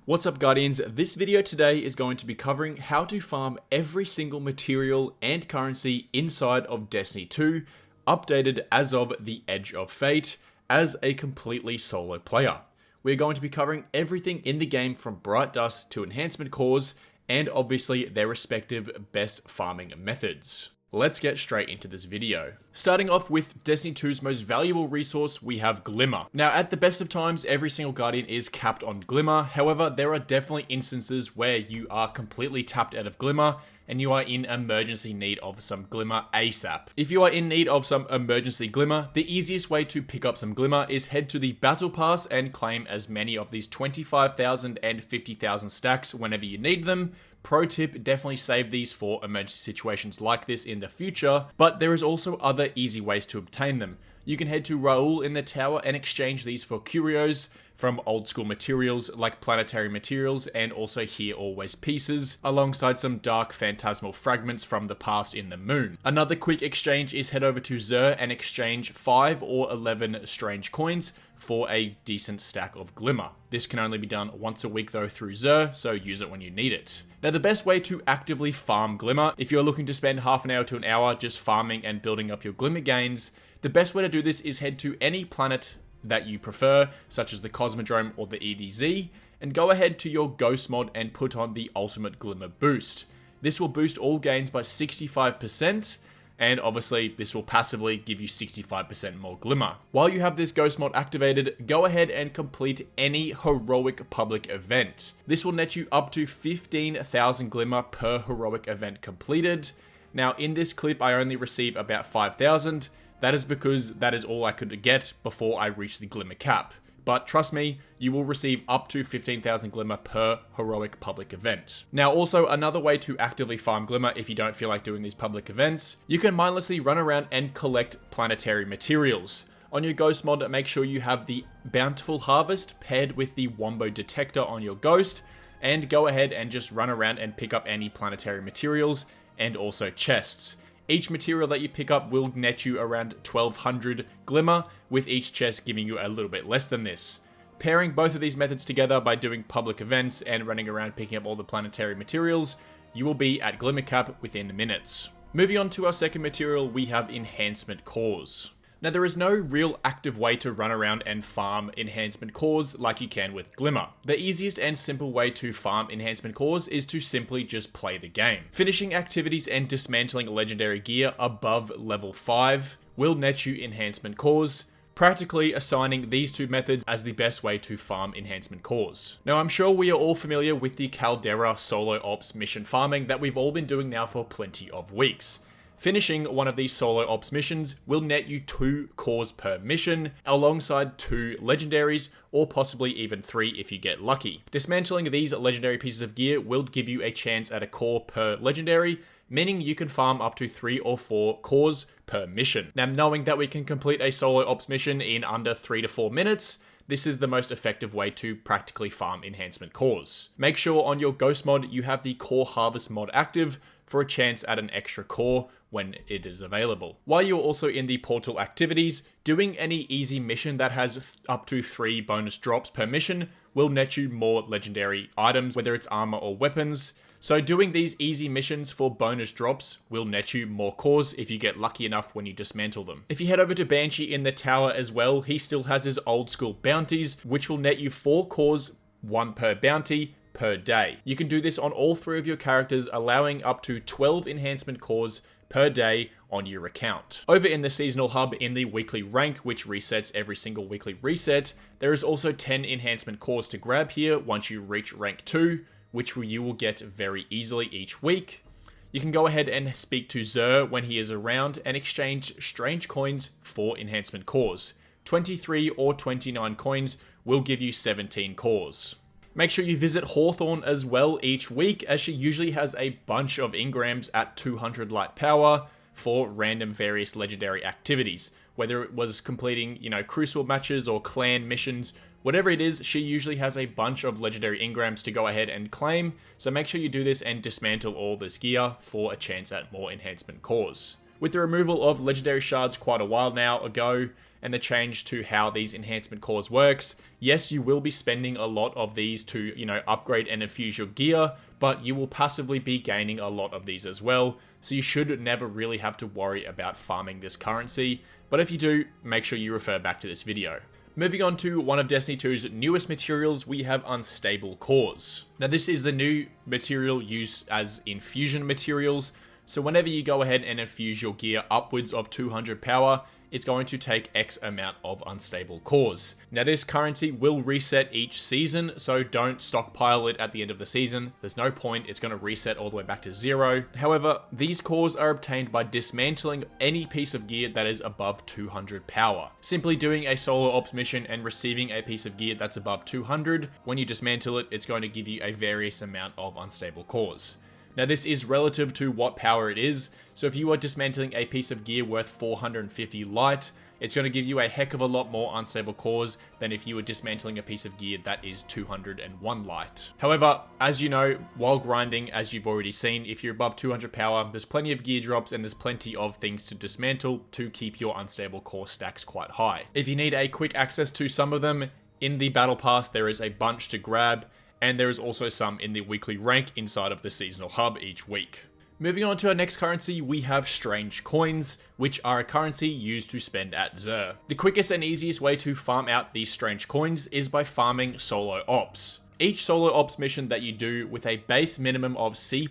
What's up, Guardians? This video today is going to be covering how to farm every single material and currency inside of Destiny 2, updated as of the Edge of Fate, as a completely solo player. We're going to be covering everything in the game from Bright Dust to Enhancement Cores, and obviously their respective best farming methods. Let's get straight into this video. Starting off with Destiny 2's most valuable resource, we have Glimmer. Now, at the best of times, every single Guardian is capped on Glimmer. However, there are definitely instances where you are completely tapped out of Glimmer and you are in emergency need of some Glimmer ASAP. If you are in need of some emergency Glimmer, the easiest way to pick up some Glimmer is head to the Battle Pass and claim as many of these 25,000 and 50,000 stacks whenever you need them. Pro tip, definitely save these for emergency situations like this in the future, but there is also other easy ways to obtain them. You can head to Raoul in the tower and exchange these for curios from old school materials like planetary materials, and also Here Always pieces, alongside some dark phantasmal fragments from the past in the moon. Another quick exchange is head over to Xur and exchange 5 or 11 strange coins for a decent stack of Glimmer. This can only be done once a week though through Xur, so use it when you need it. Now, the best way to actively farm Glimmer, if you're looking to spend half an hour to an hour just farming and building up your Glimmer gains, the best way to do this is head to any planet that you prefer, such as the Cosmodrome or the EDZ, and go ahead to your Ghost mod and put on the Ultimate Glimmer Boost. This will boost all gains by 65%, and obviously this will passively give you 65% more Glimmer. While you have this Ghost mod activated, go ahead and complete any heroic public event. This will net you up to 15,000 Glimmer per heroic event completed. Now, in this clip, I only receive about 5,000. That is because that is all I could get before I reached the Glimmer cap. But trust me, you will receive up to 15,000 Glimmer per heroic public event. Now, also another way to actively farm Glimmer if you don't feel like doing these public events, you can mindlessly run around and collect planetary materials. On your Ghost mod, make sure you have the Bountiful Harvest paired with the Wombo Detector on your Ghost, and go ahead and just run around and pick up any planetary materials and also chests. Each material that you pick up will net you around 1200 Glimmer, with each chest giving you a little bit less than this. Pairing both of these methods together by doing public events and running around picking up all the planetary materials, you will be at Glimmer cap within minutes. Moving on to our second material, we have Enhancement Cores. Now, there is no real active way to run around and farm Enhancement Cores like you can with Glimmer. The easiest and simple way to farm Enhancement Cores is to simply just play the game. Finishing activities and dismantling legendary gear above level 5 will net you Enhancement Cores, practically assigning these two methods as the best way to farm Enhancement Cores. Now, I'm sure we are all familiar with the Caldera solo ops mission farming that we've all been doing now for plenty of weeks. Finishing one of these solo ops missions will net you 2 cores per mission, alongside 2 legendaries, or possibly even 3 if you get lucky. Dismantling these legendary pieces of gear will give you a chance at a core per legendary, meaning you can farm up to 3 or 4 cores per mission. Now, knowing that we can complete a solo ops mission in under 3 to 4 minutes, this is the most effective way to practically farm Enhancement Cores. Make sure on your Ghost mod you have the Core Harvest mod active for a chance at an extra core when it is available. While you're also in the portal activities, doing any easy mission that has up to 3 bonus drops per mission will net you more legendary items, whether it's armor or weapons. So doing these easy missions for bonus drops will net you more cores if you get lucky enough when you dismantle them. If you head over to Banshee in the tower as well, he still has his old school bounties, which will net you 4 cores, 1 per bounty, per day. You can do this on all 3 of your characters, allowing up to 12 enhancement cores per day on your account. Over in the seasonal hub in the weekly rank, which resets every single weekly reset, there is also 10 enhancement cores to grab here once you reach rank 2, which you will get very easily each week. You can go ahead and speak to Xur when he is around and exchange strange coins for enhancement cores. 23 or 29 coins will give you 17 cores. Make sure you visit Hawthorne as well each week, as she usually has a bunch of engrams at 200 light power for random various legendary activities. Whether it was completing, Crucible matches or clan missions, whatever it is, she usually has a bunch of legendary engrams to go ahead and claim. So make sure you do this and dismantle all this gear for a chance at more enhancement cores. With the removal of legendary shards quite a while now ago, and the change to how these enhancement cores works. Yes, you will be spending a lot of these to, upgrade and infuse your gear, but you will passively be gaining a lot of these as well, so you should never really have to worry about farming this currency, but if you do, make sure you refer back to this video. Moving on to one of Destiny 2's newest materials, we have Unstable Cores. Now this is the new material used as infusion materials, so whenever you go ahead and infuse your gear upwards of 200 power, it's going to take X amount of unstable cores. Now this currency will reset each season, so don't stockpile it at the end of the season. There's no point, it's going to reset all the way back to 0. However, these cores are obtained by dismantling any piece of gear that is above 200 power. Simply doing a solo ops mission and receiving a piece of gear that's above 200, when you dismantle it, it's going to give you a various amount of unstable cores. Now this is relative to what power it is, so if you are dismantling a piece of gear worth 450 light, it's going to give you a heck of a lot more unstable cores than if you were dismantling a piece of gear that is 201 light. However, as you know, while grinding, as you've already seen, if you're above 200 power, there's plenty of gear drops and there's plenty of things to dismantle to keep your unstable core stacks quite high. If you need a quick access to some of them, in the battle pass there is a bunch to grab, and there is also some in the weekly rank inside of the seasonal hub each week. Moving on to our next currency, we have Strange Coins, which are a currency used to spend at Xur. The quickest and easiest way to farm out these Strange Coins is by farming solo ops. Each solo ops mission that you do with a base minimum of C+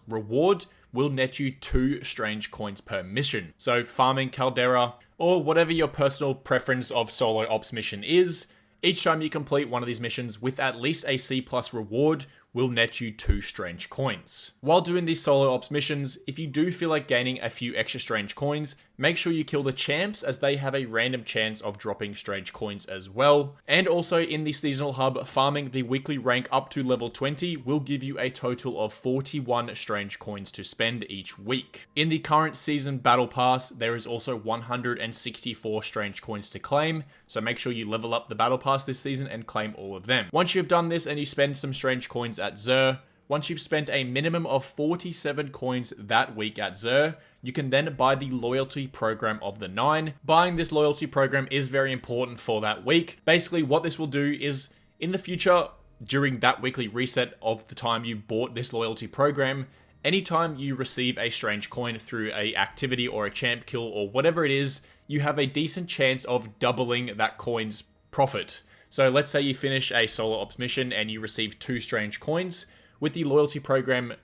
reward will net you 2 Strange Coins per mission. So farming Caldera, or whatever your personal preference of solo ops mission is, each time you complete one of these missions with at least a C+ reward will net you 2 Strange Coins. While doing these solo ops missions, if you do feel like gaining a few extra Strange Coins, make sure you kill the champs as they have a random chance of dropping Strange Coins as well. And also in the seasonal hub, farming the weekly rank up to level 20 will give you a total of 41 Strange Coins to spend each week. In the current season battle pass, there is also 164 Strange Coins to claim, so make sure you level up the battle pass this season and claim all of them. Once you've done this and you spend some Strange Coins at Xur, once you've spent a minimum of 47 coins that week at Xur, you can then buy the loyalty program of the 9. Buying this loyalty program is very important for that week. Basically, what this will do is, in the future, during that weekly reset of the time you bought this loyalty program, anytime you receive a Strange Coin through a activity or a champ kill or whatever it is, you have a decent chance of doubling that coin's profit. So let's say you finish a solo ops mission and you receive 2 Strange Coins. With the loyalty program,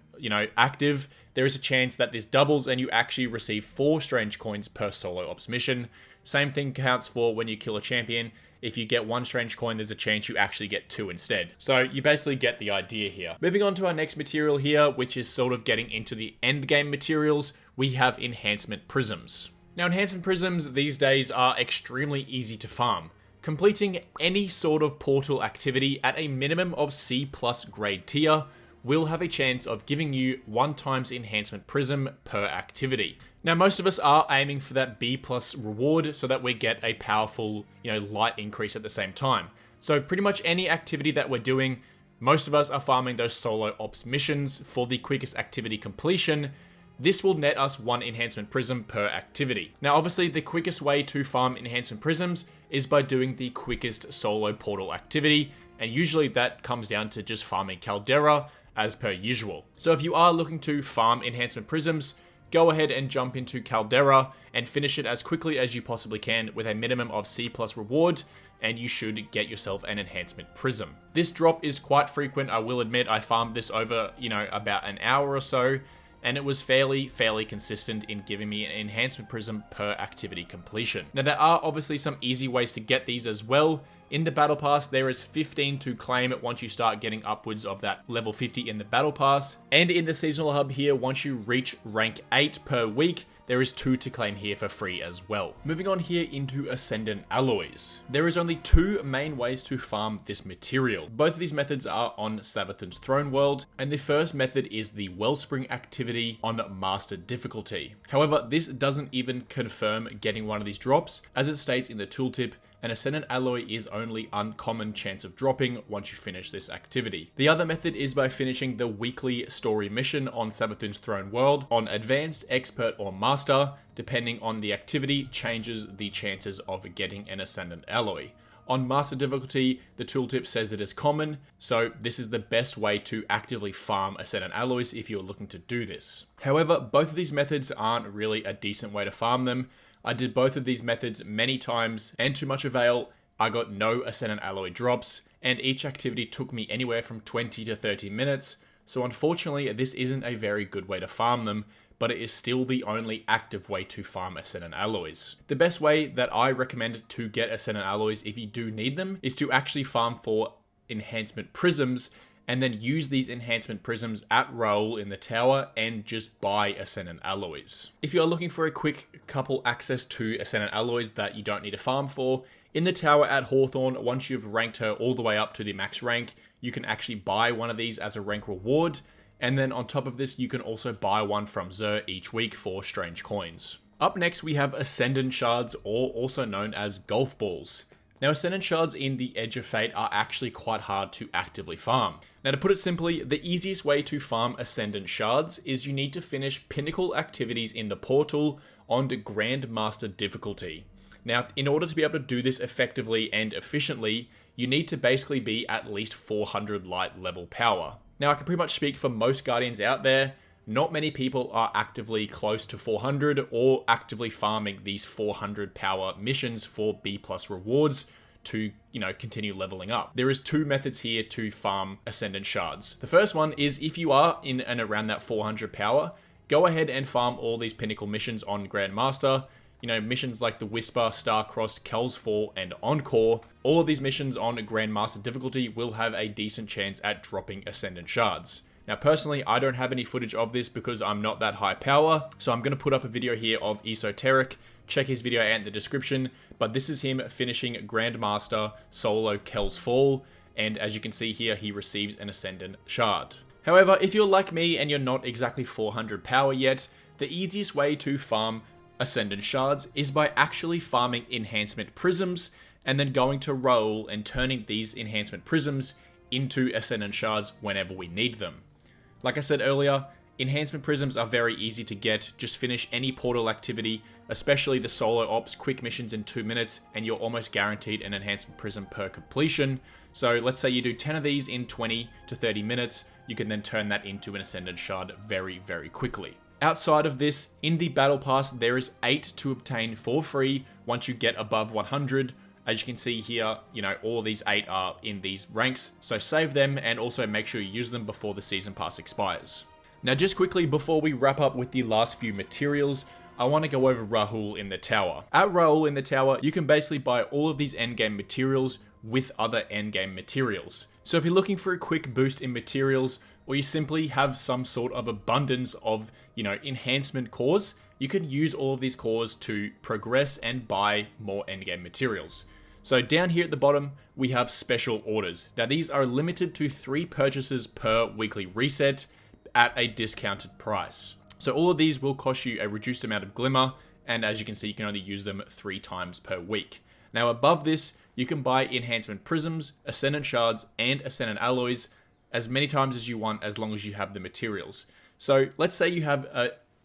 active, there is a chance that this doubles and you actually receive 4 Strange Coins per solo ops mission. Same thing counts for when you kill a champion. If you get 1 Strange Coin, there's a chance you actually get 2 instead. So you basically get the idea here. Moving on to our next material here, which is sort of getting into the end game materials, we have Enhancement Prisms. Now, Enhancement Prisms these days are extremely easy to farm. Completing any sort of portal activity at a minimum of C+ grade tier will have a chance of giving you 1 times Enhancement Prism per activity. Now, most of us are aiming for that B+ reward so that we get a powerful, light increase at the same time. So pretty much any activity that we're doing, most of us are farming those solo ops missions for the quickest activity completion. This will net us 1 Enhancement Prism per activity. Now, obviously, the quickest way to farm Enhancement Prisms is by doing the quickest solo portal activity, and usually that comes down to just farming Caldera as per usual. So if you are looking to farm Enhancement Prisms, go ahead and jump into Caldera and finish it as quickly as you possibly can with a minimum of C+ reward, and you should get yourself an Enhancement Prism. This drop is quite frequent, I will admit. I farmed this over, about an hour or so, and it was fairly consistent in giving me an Enhancement Prism per activity completion. Now, there are obviously some easy ways to get these as well. In the Battle Pass, there is 15 to claim it once you start getting upwards of that level 50 in the Battle Pass. And in the Seasonal Hub here, once you reach rank 8 per week, there is 2 to claim here for free as well. Moving on here into Ascendant Alloys. There is only 2 main ways to farm this material. Both of these methods are on Savathun's Throne World, and the first method is the Wellspring activity on Master difficulty. However, this doesn't even confirm getting one of these drops, as it states in the tooltip, an Ascendant Alloy is only uncommon chance of dropping once you finish this activity. The other method is by finishing the weekly story mission on Savathun's Throne World on Advanced, Expert, or Master. Depending on the activity, changes the chances of getting an Ascendant Alloy. On Master difficulty, the tooltip says it is common, so this is the best way to actively farm Ascendant Alloys if you're looking to do this. However, both of these methods aren't really a decent way to farm them. I did both of these methods many times, and to much avail, I got no Ascendant Alloy drops, and each activity took me anywhere from 20 to 30 minutes, so unfortunately this isn't a very good way to farm them, but it is still the only active way to farm Ascendant Alloys. The best way that I recommend to get Ascendant Alloys if you do need them is to actually farm for Enhancement Prisms, and then use these Enhancement Prisms at roll in the tower and just buy Ascendant Alloys. If you are looking for a quick couple access to Ascendant Alloys that you don't need to farm for, in the tower at Hawthorne, once you've ranked her all the way up to the max rank, you can actually buy one of these as a rank reward, and then on top of this, you can also buy one from Xur each week for strange coins. Up next, we have Ascendant Shards, or also known as Golf Balls. Now, Ascendant Shards in the Edge of Fate are actually quite hard to actively farm. Now, to put it simply, the easiest way to farm Ascendant Shards is you need to finish pinnacle activities in the portal on the Grandmaster difficulty. Now, in order to be able to do this effectively and efficiently, you need to basically be at least 400 light level power. Now, I can pretty much speak for most Guardians out there. Not many people are actively close to 400 or actively farming these 400 power missions for B+ rewards to, continue leveling up. There is two methods here to farm Ascendant Shards. The first one is if you are in and around that 400 power, go ahead and farm all these pinnacle missions on Grandmaster. Missions like the Whisper, Star-Crossed, Kel's Fall, and Encore. All of these missions on Grandmaster difficulty will have a decent chance at dropping Ascendant Shards. Now, personally, I don't have any footage of this because I'm not that high power, so I'm going to put up a video here of Esoteric. Check his video out in the description, but this is him finishing Grandmaster solo Kel's Fall, and as you can see here, he receives an Ascendant Shard. However, if you're like me and you're not exactly 400 power yet, the easiest way to farm Ascendant Shards is by actually farming Enhancement Prisms, and then going to roll and turning these Enhancement Prisms into Ascendant Shards whenever we need them. Like I said earlier, Enhancement Prisms are very easy to get. Just finish any portal activity, especially the solo ops quick missions in 2 minutes, and you're almost guaranteed an Enhancement Prism per completion. So let's say you do 10 of these in 20 to 30 minutes, you can then turn that into an Ascendant Shard very, very quickly. Outside of this, in the Battle Pass, there is 8 to obtain for free once you get above 100. As you can see here, all of these 8 are in these ranks, so save them and also make sure you use them before the Season Pass expires. Now, just quickly before we wrap up with the last few materials, I want to go over Rahul in the tower. At Rahul in the tower, you can basically buy all of these endgame materials with other endgame materials. So if you're looking for a quick boost in materials, or you simply have some sort of abundance of, enhancement cores, you can use all of these cores to progress and buy more endgame materials. So down here at the bottom, we have special orders. Now these are limited to 3 purchases per weekly reset at a discounted price. So all of these will cost you a reduced amount of Glimmer, and as you can see, you can only use them 3 times per week. Now above this, you can buy Enhancement Prisms, Ascendant Shards, and Ascendant Alloys as many times as you want, as long as you have the materials. So let's say you have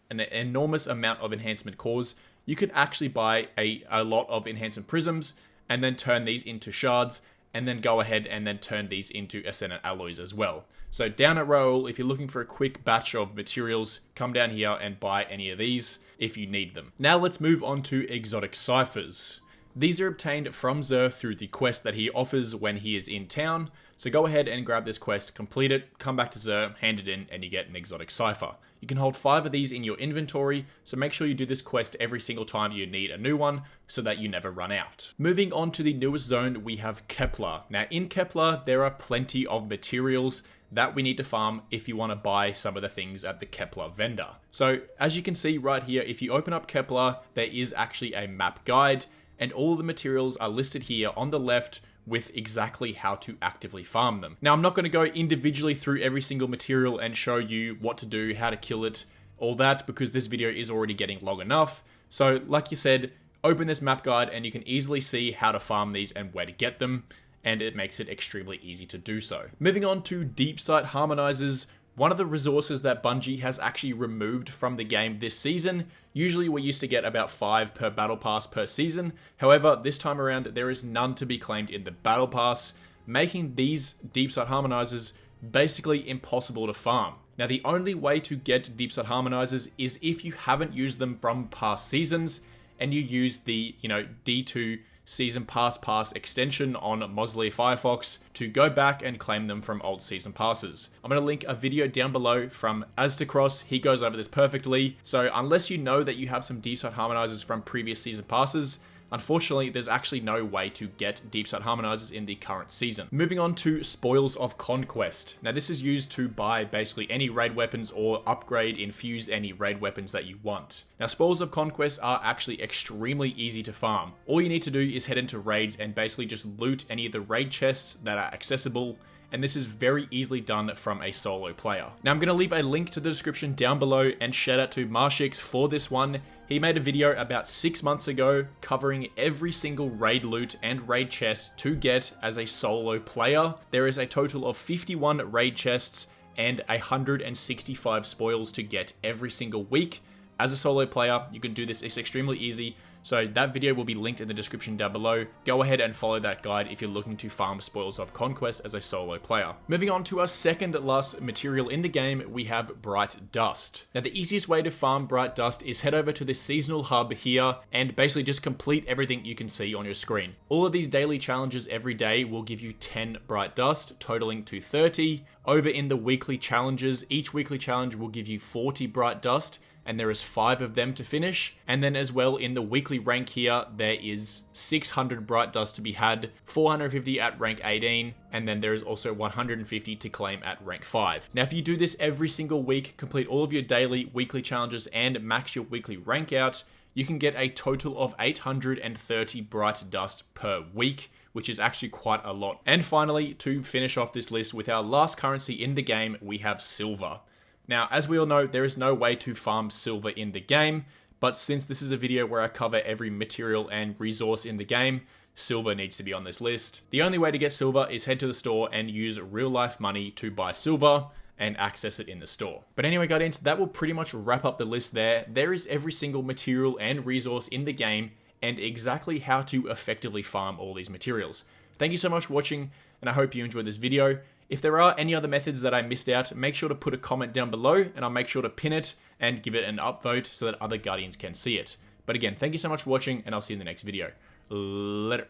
an enormous amount of enhancement cores, you could actually buy a lot of Enhancement Prisms, and then turn these into shards, and then go ahead and then turn these into Ascendant Alloys as well. So down at Roll, if you're looking for a quick batch of materials, come down here and buy any of these if you need them. Now let's move on to exotic ciphers. These are obtained from Xur through the quest that he offers when he is in town. So go ahead and grab this quest, complete it, come back to Xur, hand it in, and you get an exotic cipher. You can hold 5 of these in your inventory, so make sure you do this quest every single time you need a new one, so that you never run out. Moving on to the newest zone, we have Kepler. Now in Kepler, there are plenty of materials that we need to farm if you want to buy some of the things at the Kepler vendor. So as you can see right here, if you open up Kepler, there is actually a map guide, and all of the materials are listed here on the left with exactly how to actively farm them. Now, I'm not going to go individually through every single material and show you what to do, how to kill it, all that, because this video is already getting long enough. So, like you said, open this map guide and you can easily see how to farm these and where to get them, and it makes it extremely easy to do so. Moving on to Deepsight Harmonizers, one of the resources that Bungie has actually removed from the game this season. Usually we used to get about 5 per battle pass per season. However, this time around there is none to be claimed in the battle pass, making these Deepsight Harmonizers basically impossible to farm. Now the only way to get Deepsight Harmonizers is if you haven't used them from past seasons and you use the, D2 Season Pass extension on Mozilla Firefox to go back and claim them from old season passes. I'm going to link a video down below from Astacross. He goes over this perfectly. So unless you know that you have some Deepsight Harmonizers from previous season passes, unfortunately, there's actually no way to get Deepsight Harmonizers in the current season. Moving on to Spoils of Conquest. Now this is used to buy basically any raid weapons or upgrade, infuse any raid weapons that you want. Now Spoils of Conquest are actually extremely easy to farm. All you need to do is head into raids and basically just loot any of the raid chests that are accessible, and this is very easily done from a solo player. Now I'm going to leave a link to the description down below, and shout out to Marshix for this one. He made a video about 6 months ago covering every single raid loot and raid chest to get as a solo player. There is a total of 51 raid chests and 165 spoils to get every single week. As a solo player, you can do this, it's extremely easy. So that video will be linked in the description down below. Go ahead and follow that guide if you're looking to farm Spoils of Conquest as a solo player. Moving on to our second last material in the game, we have Bright Dust. Now the easiest way to farm Bright Dust is head over to this seasonal hub here and basically just complete everything you can see on your screen. All of these daily challenges every day will give you 10 Bright Dust, totaling to 30. Over in the weekly challenges, each weekly challenge will give you 40 Bright Dust, and there is 5 of them to finish. And then as well in the weekly rank here, there is 600 Bright Dust to be had, 450 at rank 18, and then there is also 150 to claim at rank 5. Now if you do this every single week, complete all of your daily, weekly challenges and max your weekly rank out, you can get a total of 830 Bright Dust per week, which is actually quite a lot. And finally, to finish off this list with our last currency in the game, we have silver. Now, as we all know, there is no way to farm silver in the game, but since this is a video where I cover every material and resource in the game, silver needs to be on this list. The only way to get silver is head to the store and use real life money to buy silver and access it in the store. But anyway, Guardians, that will pretty much wrap up the list there. There is every single material and resource in the game and exactly how to effectively farm all these materials. Thank you so much for watching, and I hope you enjoyed this video. If there are any other methods that I missed out, make sure to put a comment down below and I'll make sure to pin it and give it an upvote so that other Guardians can see it. But again, thank you so much for watching, and I'll see you in the next video. Later.